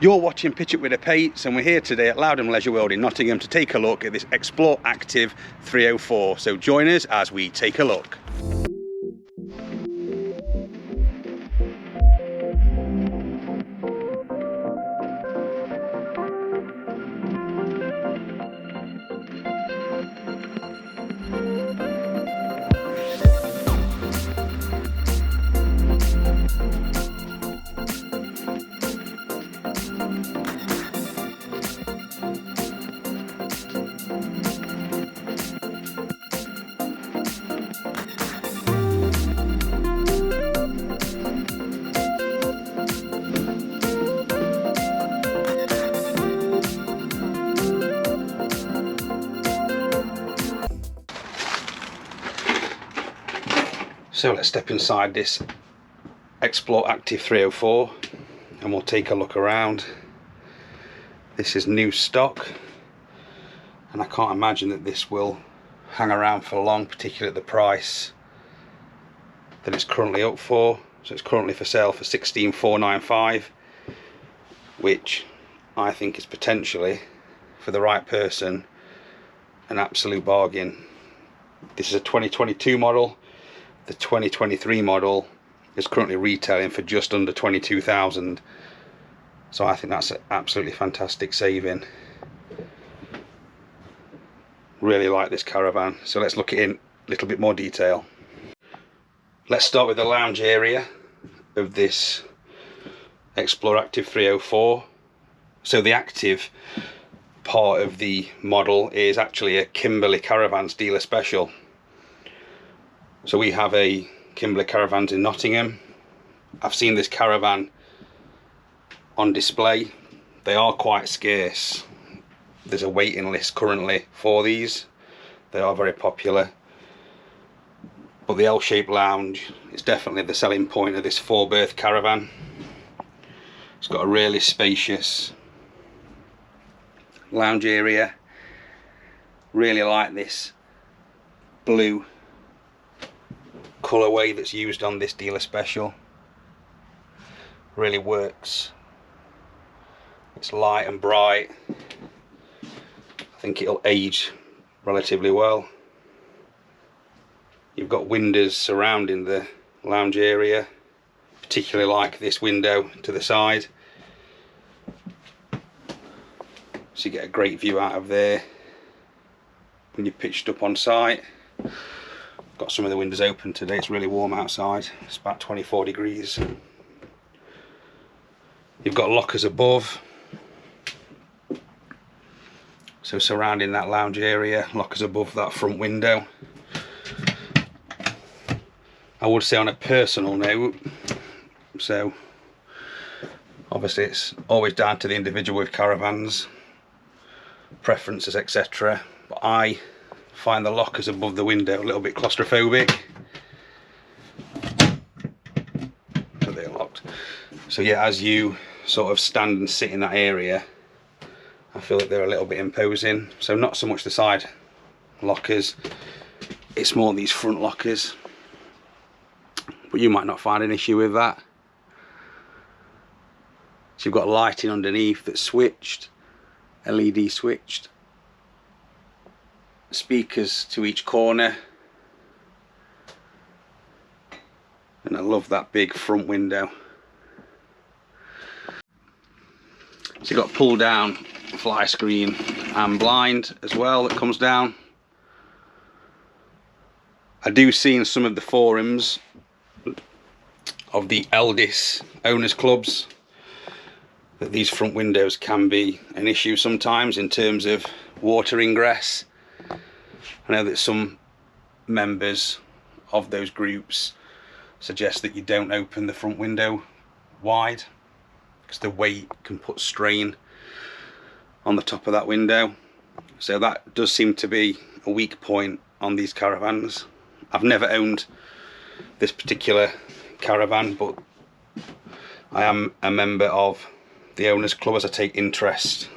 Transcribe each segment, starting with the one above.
You're watching Pitch It With the Pates, and we're here today at Loudon Leisure World in Nottingham to take a look at this Xplore Activ 304. So join us as we take a look. So let's step inside this Xplore Activ 304 and we'll take a look around. This is new stock and I can't imagine that this will hang around for long, particularly at the price that it's currently up for. So it's currently for sale for $16,495, which I think is potentially, for the right person, an absolute bargain. This is a 2022 model. The 2023 model is currently retailing for just under 22,000, so I think that's an absolutely fantastic saving. Really like this caravan, so let's look at it in a little bit more detail. Let's start with the lounge area of this Xplore Activ 304. So the Activ part of the model is actually a Kimberley Caravans dealer special. So we have a Kimberley Caravans in Nottingham. I've seen this caravan on display. They are quite scarce. There's a waiting list currently for these. They are very popular. But the L-shaped lounge is definitely the selling point of this 4-berth caravan. It's got a really spacious lounge area. Really like this blue colourway that's used on this dealer special. Really works. It's light and bright. I think it'll age relatively well. You've got windows surrounding the lounge area, particularly like this window to the side, so you get a great view out of there when you're pitched up on site. Got some of the windows open today, it's really warm outside, it's about 24 degrees. You've got lockers above, so surrounding that lounge area, lockers above that front window. I would say on a personal note, so obviously it's always down to the individual with caravans, preferences, etc. But I find the lockers above the window a little bit claustrophobic. So they're locked. So yeah, as you sort of stand and sit in that area, I feel like they're a little bit imposing. So not so much the side lockers, it's more these front lockers. But you might not find an issue with that. So you've got lighting underneath that's switched, LED switched. Speakers to each corner, and I love that big front window. So you've got pull down fly screen and blind as well that comes down. I do see in some of the forums of the Elddis owners clubs that these front windows can be an issue sometimes in terms of water ingress. I know that some members of those groups suggest that you don't open the front window wide because the weight can put strain on the top of that window. So that does seem to be a weak point on these caravans. I've never owned this particular caravan, but I am a member of the owners club as I take interest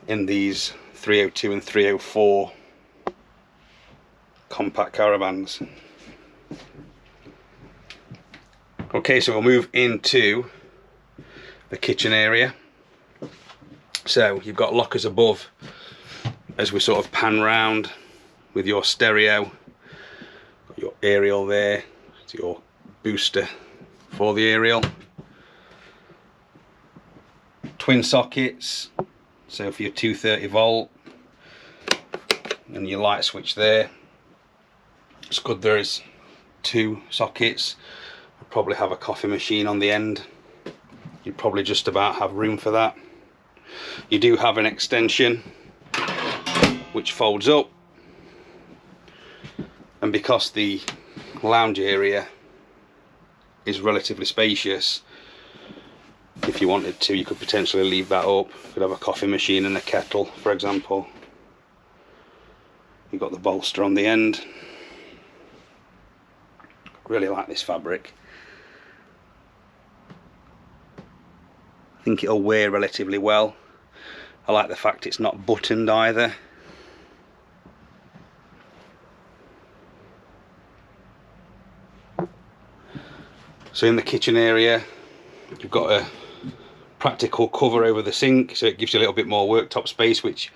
in these 302 and 304 compact caravans. Okay, so we'll move into the kitchen area. So you've got lockers above as we sort of pan round with your stereo, got your aerial there, it's your booster for the aerial, twin sockets, so for your 230 volt, and your light switch there. It's good there is 2 sockets. I'd probably have a coffee machine on the end. You'd probably just about have room for that. You do have an extension which folds up, and because the lounge area is relatively spacious, if you wanted to, you could potentially leave that up. You could have a coffee machine and a kettle, for example. You've got the bolster on the end. Really like this fabric. I think it'll wear relatively well. I like the fact it's not buttoned either. So in the kitchen area, you've got a practical cover over the sink, so it gives you a little bit more worktop space, which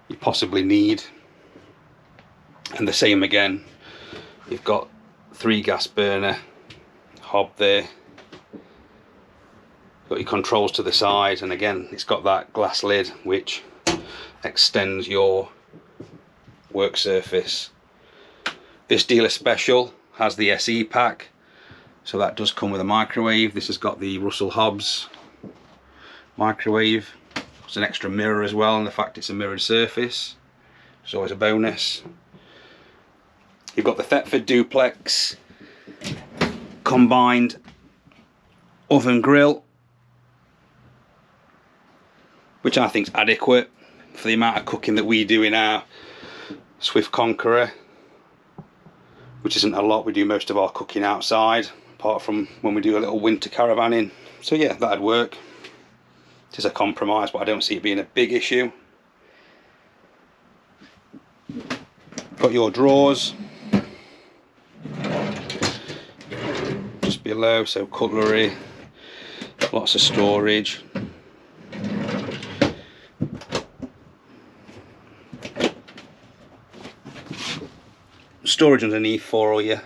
you possibly need. And the same again, you've got 3 gas burner hob there. Got your controls to the side, and again it's got that glass lid which extends your work surface. This dealer special has the SE pack, so that does come with a microwave. This has got the Russell Hobbs microwave. It's an extra mirror as well, and the fact it's a mirrored surface, it's always a bonus. You've got the Thetford duplex combined oven grill, which I think is adequate for the amount of cooking that we do in our Swift Conqueror, which isn't a lot. We do most of our cooking outside, apart from when we do a little winter caravanning. So yeah, that'd work. It is a compromise, but I don't see it being a big issue. Got your drawers just below, so cutlery, lots of storage. Storage underneath for all your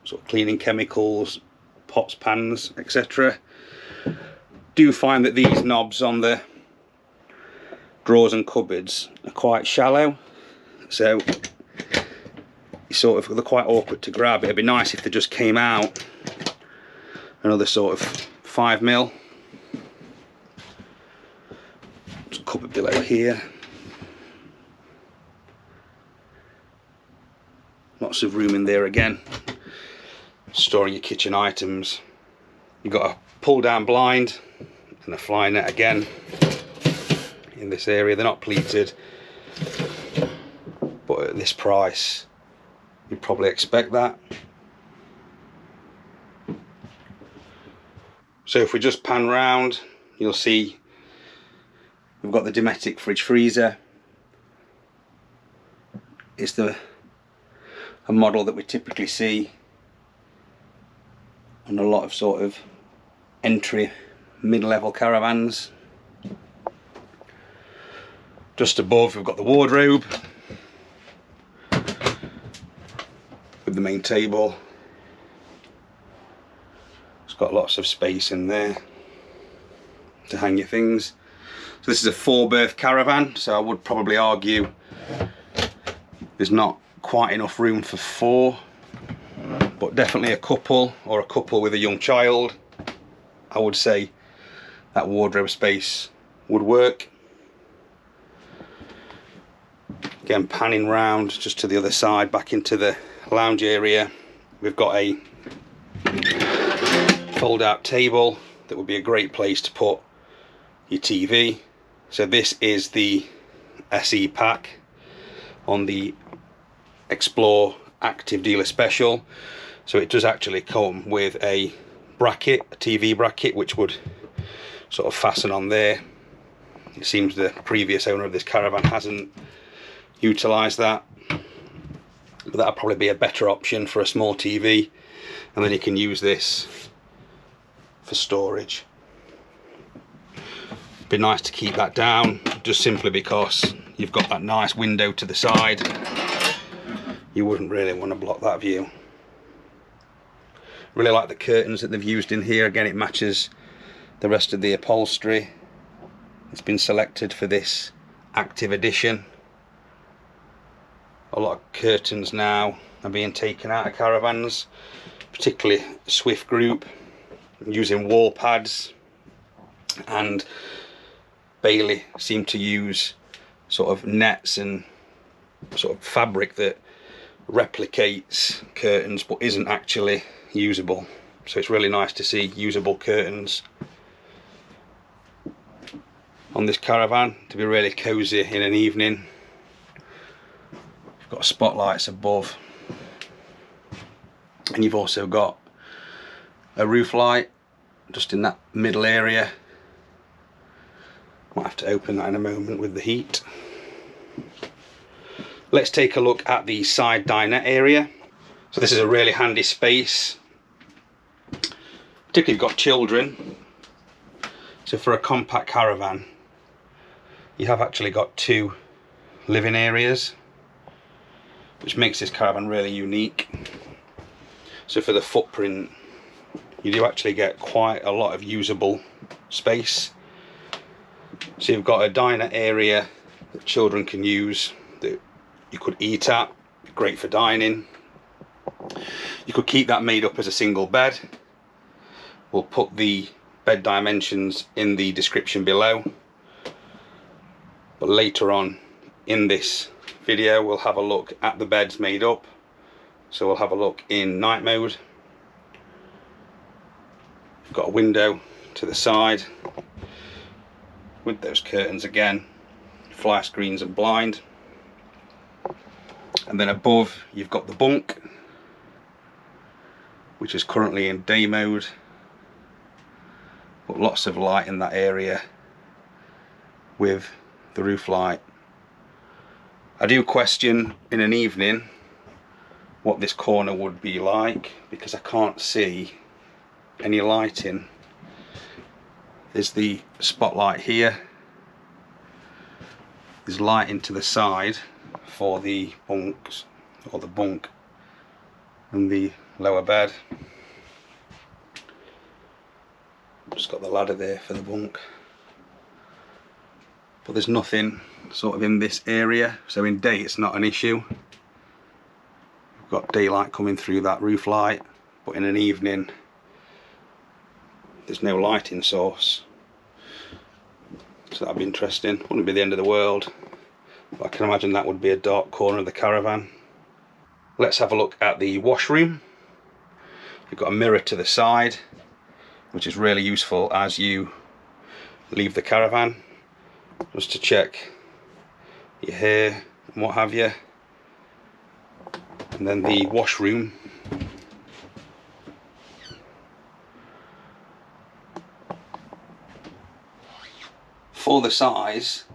sort of cleaning chemicals, pots, pans, etc. Do find that these knobs on the drawers and cupboards are quite shallow, so you sort of, they're quite awkward to grab. It'd be nice if they just came out another sort of 5mm. Just cupboard below here. Lots of room in there again, storing your kitchen items. You've got a pull down blind and a fly net again in this area. They're not pleated, but at this price you'd probably expect that. So if we just pan round, you'll see we've got the Dometic fridge freezer. It's a model that we typically see on a lot of sort of entry mid-level caravans. Just above we've got the wardrobe with the main table. It's got lots of space in there to hang your things. So this is a 4-berth caravan, so I would probably argue there's not quite enough room for 4, but definitely a couple, or a couple with a young child, I would say that wardrobe space would work. Again, panning round just to the other side, back into the lounge area, we've got a fold out table that would be a great place to put your TV. So this is the SE pack on the Xplore Activ dealer special. So it does actually come with a bracket, a TV bracket, which would sort of fasten on there. It seems the previous owner of this caravan hasn't utilised that, but that'll probably be a better option for a small TV, and then you can use this for storage. Be nice to keep that down, just simply because you've got that nice window to the side. You wouldn't really want to block that view. Really like the curtains that they've used in here. Again, it matches the rest of the upholstery. It's been selected for this Activ edition. A lot of curtains now are being taken out of caravans, particularly Swift Group, using wall pads, and Bailey seem to use sort of nets and sort of fabric that replicates curtains but isn't actually usable. So it's really nice to see usable curtains on this caravan to be really cozy in an evening. You've got spotlights above, and you've also got a roof light just in that middle area. Might have to open that in a moment with the heat. Let's take a look at the side dinette area. So this is a really handy space, particularly if you've got children. So for a compact caravan, you have actually got 2 living areas, which makes this caravan really unique. So for the footprint, you do actually get quite a lot of usable space. So you've got a diner area that children can use, that you could eat at, great for dining. You could keep that made up as a single bed. We'll put the bed dimensions in the description below. But later on in this video, we'll have a look at the beds made up. So we'll have a look in night mode. We've got a window to the side with those curtains again, fly screens and blind. And then above you've got the bunk, which is currently in day mode, but lots of light in that area with the roof light. I do question in an evening what this corner would be like, because I can't see any lighting. There's the spotlight here. There's lighting to the side for the bunks, or the bunk, and the lower bed. Just got the ladder there for the bunk. But there's nothing sort of in this area, so in day it's not an issue. We've got daylight coming through that roof light, but in an evening there's no lighting source. So that'd be interesting. Wouldn't be the end of the world, but I can imagine that would be a dark corner of the caravan. Let's have a look at the washroom. You've got a mirror to the side, which is really useful as you leave the caravan, just to check your hair and what have you. And then the washroom, for the size,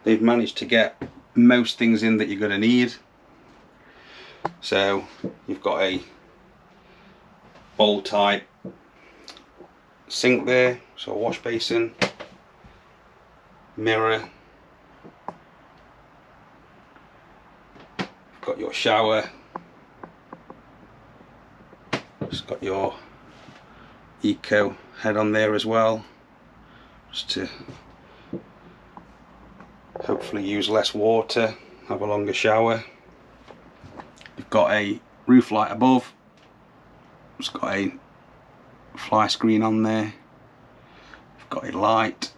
they've managed to get most things in that you're going to need. So you've got a bowl type sink there, so a wash basin, mirror, you've got your shower, it's got your eco head on there as well, just to hopefully use less water, have a longer shower. You've got a roof light above, it's got a fly screen on there, you've got a light,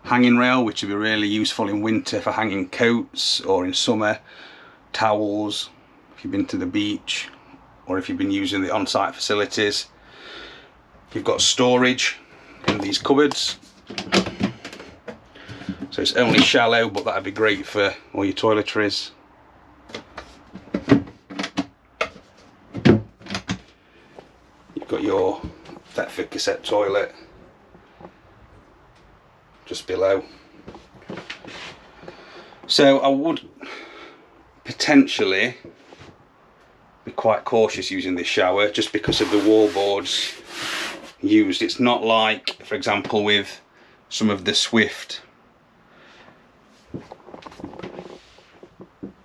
hanging rail, which would be really useful in winter for hanging coats, or in summer towels if you've been to the beach, or if you've been using the on-site facilities. You've got storage in these cupboards, so it's only shallow, but that'd be great for all your toiletries. You've got your Thetford cassette toilet just below. So I would potentially be quite cautious using this shower, just because of the wall boards used. It's not like, for example, with some of the Swift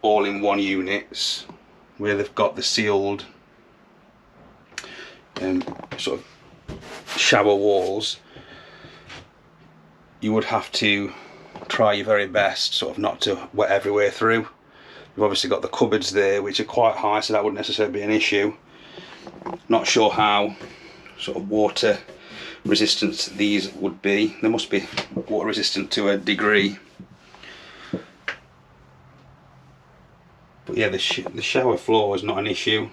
all-in-one units where they've got the sealed sort of shower walls. You would have to try your very best sort of not to wet everywhere through. You've obviously got the cupboards there which are quite high, so that wouldn't necessarily be an issue. Not sure how sort of water resistant these would be. They must be water resistant to a degree. But yeah, the shower floor is not an issue.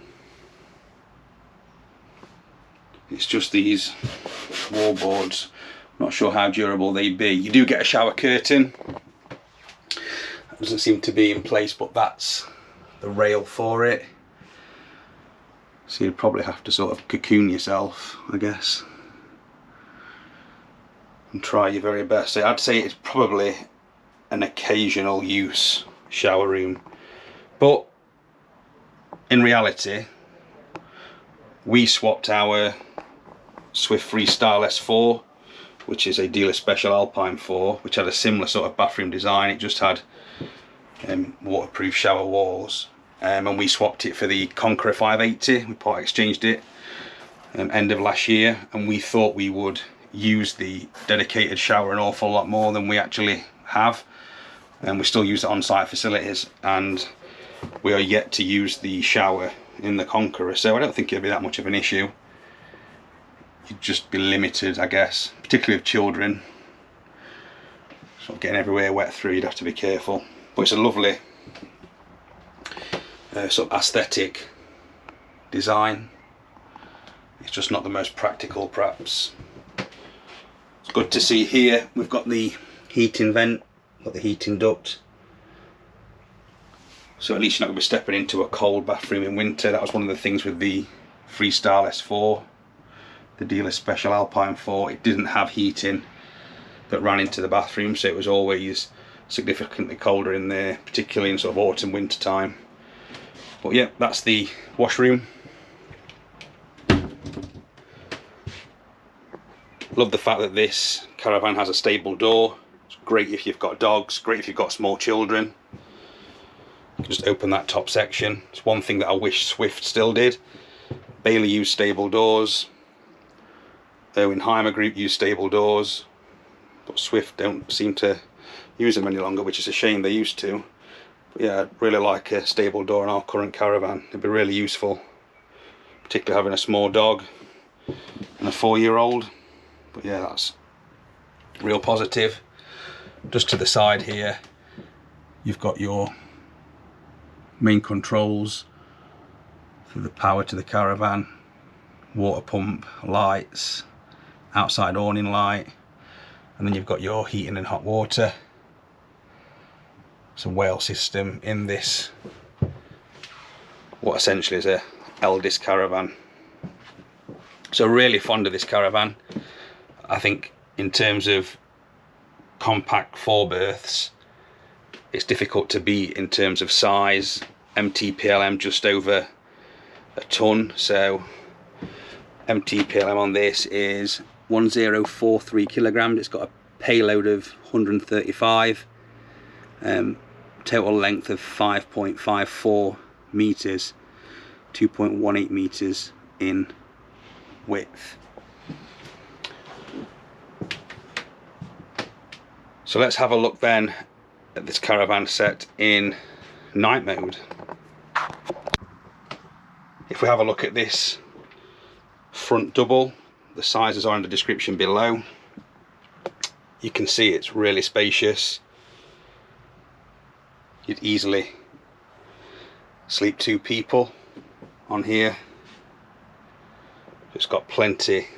It's just these wall boards. Not sure how durable they'd be. You do get a shower curtain. That doesn't seem to be in place, but that's the rail for it. So you'd probably have to sort of cocoon yourself, I guess, and try your very best. So I'd say it's probably an occasional use shower room, but in reality we swapped our Swift Freestyle S4, which is a dealer special Alpine 4, which had a similar sort of bathroom design. It just had waterproof shower walls, and we swapped it for the Conqueror 580. We part exchanged it end of last year, and we thought we would use the dedicated shower an awful lot more than we actually have, and we still use it on site facilities, and we are yet to use the shower in the Conqueror, so I don't think it'll be that much of an issue. You'd just be limited, I guess, particularly with children. Sort of getting everywhere wet through, you'd have to be careful. But it's a lovely sort of aesthetic design. It's just not the most practical, perhaps. It's good to see here we've got the heating vent, got the heating duct. So at least you're not going to be stepping into a cold bathroom in winter. That was one of the things with the Freestyle S4. The dealer special Alpine 4, it didn't have heating that ran into the bathroom, so it was always significantly colder in there, particularly in sort of autumn winter time. But yeah, that's the washroom. Love the fact that this caravan has a stable door. It's great if you've got dogs, great if you've got small children. You can just open that top section. It's one thing that I wish Swift still did. Bailey used stable doors. Owenheimer Group use stable doors, but Swift don't seem to use them any longer, which is a shame. They used to. But yeah, I'd really like a stable door in our current caravan. It'd be really useful, particularly having a small dog and a 4-year-old. But yeah, that's real positive. Just to the side here, you've got your main controls for the power to the caravan, water pump, lights, outside awning light, and then you've got your heating and hot water. It's a whale system in this, what essentially is a Elddis caravan. So really fond of this caravan. I think in terms of compact 4 berths, it's difficult to beat in terms of size. MTPLM just over a ton, so MTPLM on this is 1043 kilograms. It's got a payload of 135, total length of 5.54 meters, 2.18 meters in width. So let's have a look then at this caravan set in night mode. If we have a look at this front double, the sizes are in the description below. You can see it's really spacious. You'd easily sleep 2 people on here. It's got plenty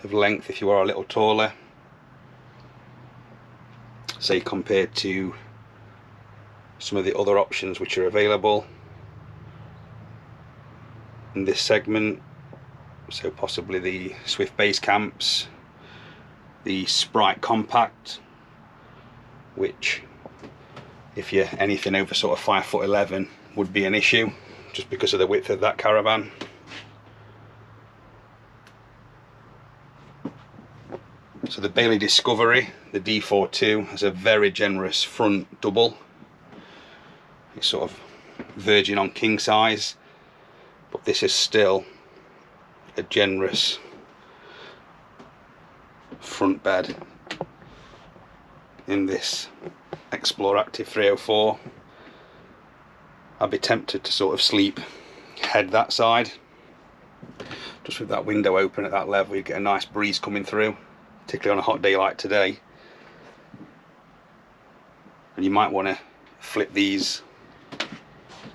of length if you are a little taller, say compared to some of the other options which are available in this segment. So possibly the Swift Base Camps, the Sprite Compact, which if you're anything over sort of 5'11" would be an issue just because of the width of that caravan. So the Bailey Discovery, the D42, has a very generous front double. It's sort of verging on king size, but this is still a generous front bed in this Xplore Activ 304. I'd be tempted to sort of sleep head that side. Just with that window open at that level, you get a nice breeze coming through, particularly on a hot day like today. And you might want to flip these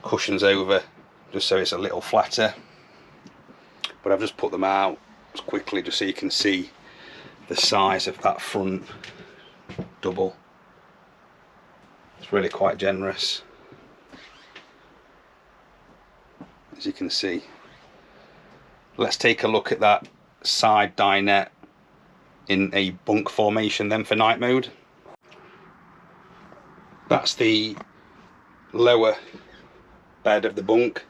cushions over just so it's a little flatter, but I've just put them out quickly just so you can see the size of that front double. It's really quite generous, as you can see. Let's take a look at that side dinette in a bunk formation then for night mode. That's the lower bed of the bunk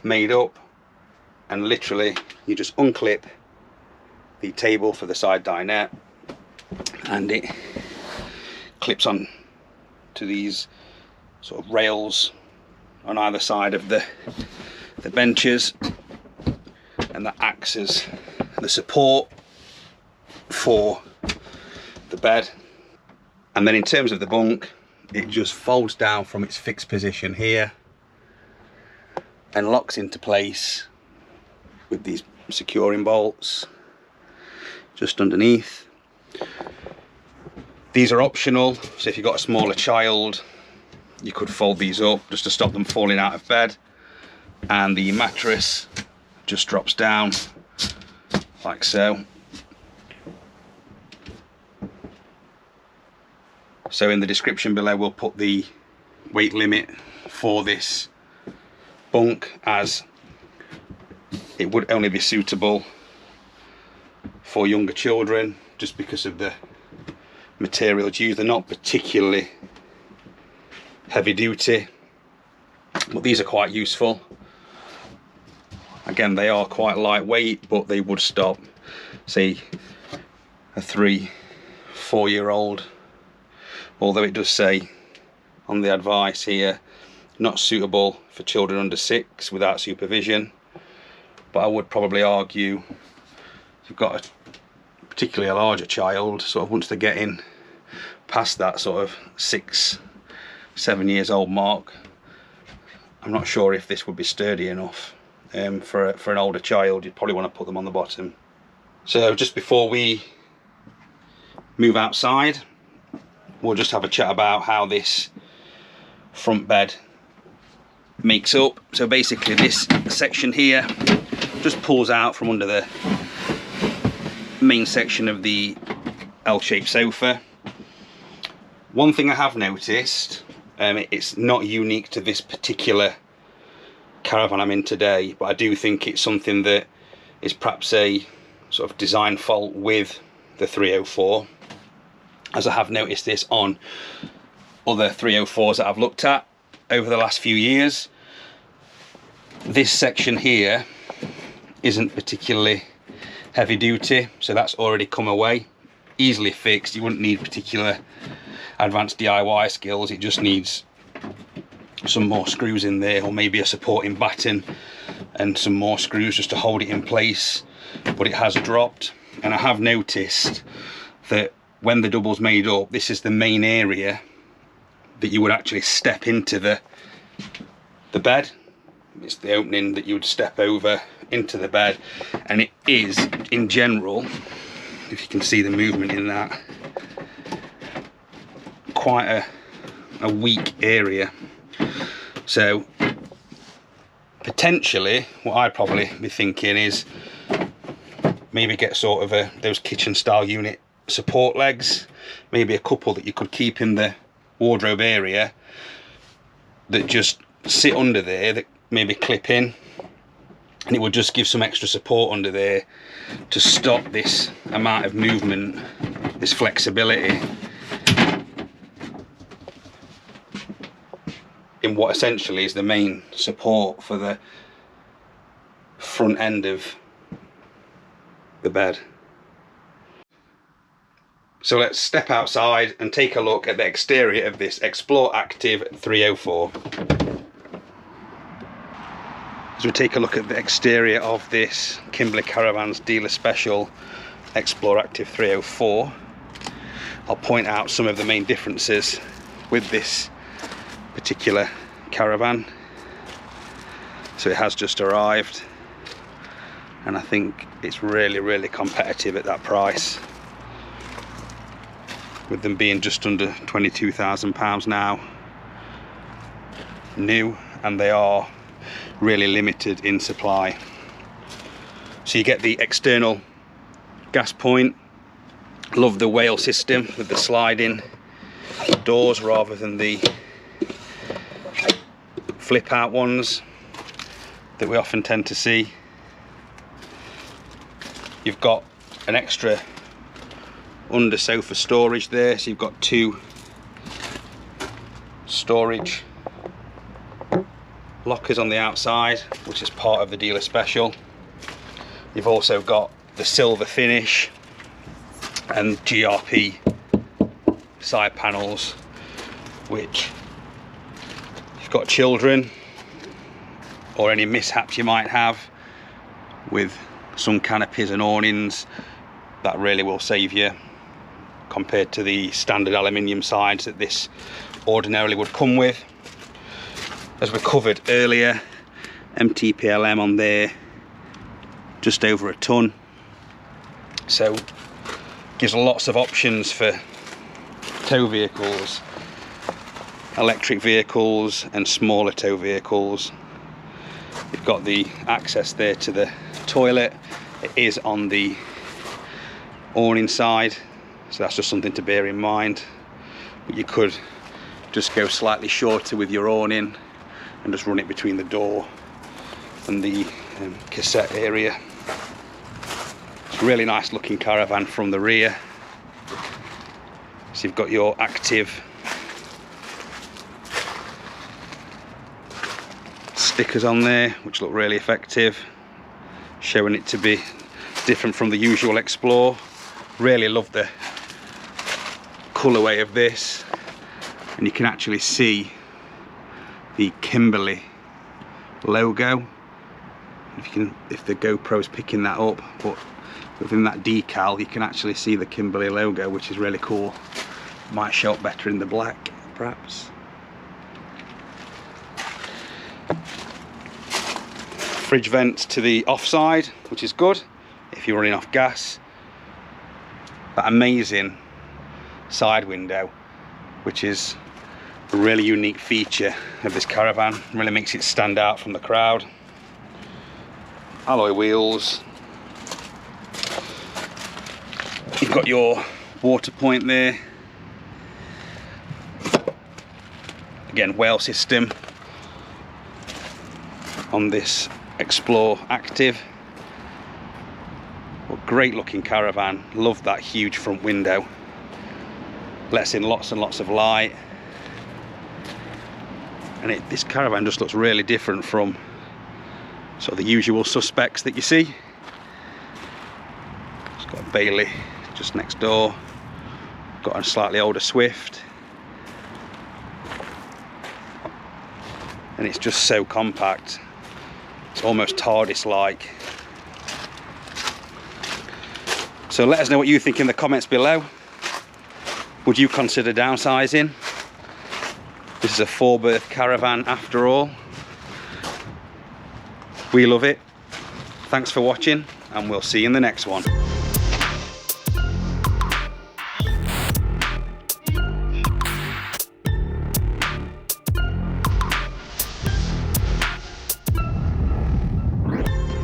made up, and literally you just unclip the table for the side dinette and it clips on to these sort of rails on either side of the benches, and that acts as the support for the bed. And then in terms of the bunk, it just folds down from its fixed position here and locks into place with these securing bolts just underneath. These are optional, so if you've got a smaller child, you could fold these up just to stop them falling out of bed, and the mattress just drops down like so. So in the description below we'll put the weight limit for this bunk, as it would only be suitable for younger children just because of the materials used. They're not particularly heavy duty, but these are quite useful. Again, they are quite lightweight, but they would stop, say, a 3-4 year old, although it does say on the advice here, not suitable for children under 6 without supervision. But I would probably argue if you've got particularly a larger child, sort of once they're getting past that sort of 6-7 years old mark, I'm not sure if this would be sturdy enough for an older child. You'd probably want to put them on the bottom. So just before we move outside, we'll just have a chat about how this front bed makes up. So basically this section here just pulls out from under the main section of the L-shaped sofa. One thing I have noticed, it's not unique to this particular caravan I'm in today, but I do think it's something that is perhaps a sort of design fault with the 304, as I have noticed this on other 304s that I've looked at over the last few years. This section here isn't particularly heavy duty, so that's already come away, easily fixed. You wouldn't need particular advanced DIY skills. It just needs some more screws in there, or maybe a supporting batten and some more screws just to hold it in place. But it has dropped, and I have noticed that when the double's made up, this is the main area that you would actually step into the bed. It's the opening that you would step over into the bed, and it is, in general, if you can see the movement in that, quite a weak area. So potentially what I'd probably be thinking is maybe get sort of those kitchen style unit support legs, maybe a couple that you could keep in the wardrobe area that just sit under there, that maybe clip in, and it would just give some extra support under there to stop this amount of movement, this flexibility in what essentially is the main support for the front end of the bed. So let's step outside and take a look at the exterior of this Xplore Activ 304. As we take a look at the exterior of this Kimberley Caravans dealer special Xplore Activ 304, I'll point out some of the main differences with this particular caravan. So it has just arrived, and I think it's really competitive at that price, with them being just under £22,000 now, new, and they are really limited in supply. So you get the external gas point. Love the whale system with the sliding doors rather than the flip out ones that we often tend to see. You've got an extra under sofa storage there, so you've got two storage lockers on the outside, which is part of the dealer special. You've also got the silver finish and GRP side panels, which, if you've got children or any mishaps you might have with some canopies and awnings, that really will save you compared to the standard aluminium sides that this ordinarily would come with. As we covered earlier, MTPLM on there, just over a ton, so gives lots of options for tow vehicles, electric vehicles and smaller tow vehicles. You've got the access there to the toilet. It is on the awning side, so that's just something to bear in mind. But you could just go slightly shorter with your awning and just run it between the door and the cassette area. It's a really nice looking caravan from the rear. So you've got your active stickers on there, which look really effective, showing it to be different from the usual Xplore. Really love the colourway of this, and you can actually see the Kimberley logo. If the GoPro's picking that up, but within that decal you can actually see the Kimberley logo, which is really cool. Might show up better in the black, perhaps. Fridge vents to the offside, which is good if you're running off gas. That amazing side window, which is a really unique feature of this caravan, really makes it stand out from the crowd. Alloy wheels. You've got your water point there. Again, whale system on this Xplore Activ. Well, great looking caravan. Love that huge front window. Lets in lots and lots of light. And this caravan just looks really different from sort of the usual suspects that you see. It's got a Bailey just next door. Got a slightly older Swift. And it's just so compact. It's almost TARDIS-like. So let us know what you think in the comments below. Would you consider downsizing? This is a 4-berth caravan after all. We love it. Thanks for watching, and we'll see you in the next one.